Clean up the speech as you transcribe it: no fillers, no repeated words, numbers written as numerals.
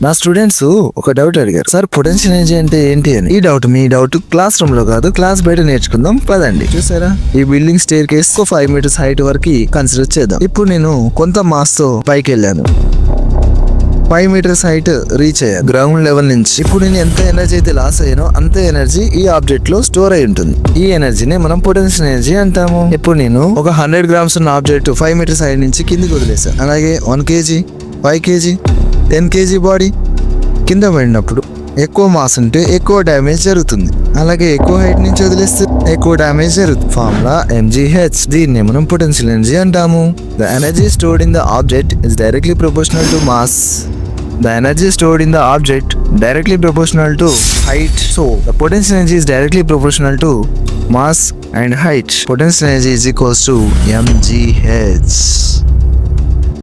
నా స్టూడెంట్స్ ఒక డౌట్ అడిగారు, సార్ పొటెన్షియల్ ఎనర్జీ అంటే ఏంటి అని. ఈ డౌట్ మీ డౌట్ క్లాస్ రూమ్ లో కాదు, క్లాస్ బయట నేర్చుకుందాం పదండి. చూసారా ఈ building staircase 5 meters height వరకు కన్సిడర్ చేద్దాం. ఇప్పుడు నేను కొంత మాస్ తో పైకి వెళ్ళాను, 5 meters హైట్ రీచ్ అయ్యా గ్రౌండ్ లెవెల్ నుంచి. ఇప్పుడు నేను ఎంత ఎనర్జీ అయితే లాస్ అయ్యానో అంతే ఎనర్జీ ఈ ఆబ్జెక్ట్ లో స్టోర్ అయి ఉంటుంది. ఈ ఎనర్జీని మనం పొటెన్షియల్ ఎనర్జీ అంటాము. ఇప్పుడు నేను ఒక 100 grams ఉన్న ఆబ్జెక్ట్ 5 meters హైట్ నుంచి కిందికి వదిలేసాను. అలాగే 1 kg, 5 kg, 10 kg బాడీ కింద పడినప్పుడు ఎక్కువ మాస్ ఉంటే ఎక్కువ డ్యామేజ్ జరుగుతుంది. అలాగే ఎక్కువ హైట్ నుంచి వదిలేస్తే ఎక్కువ డ్యామేజ్ జరుగుతుంది. Formula mgh. దీన్ని మనం పొటెన్షియల్ ఎనర్జీ అంటాము. The energy stored in the object is directly proportional to mass. The energy stored in the object directly proportional to height. So the potential energy is directly proportional to mass and height. Potential energy is equals to mgh.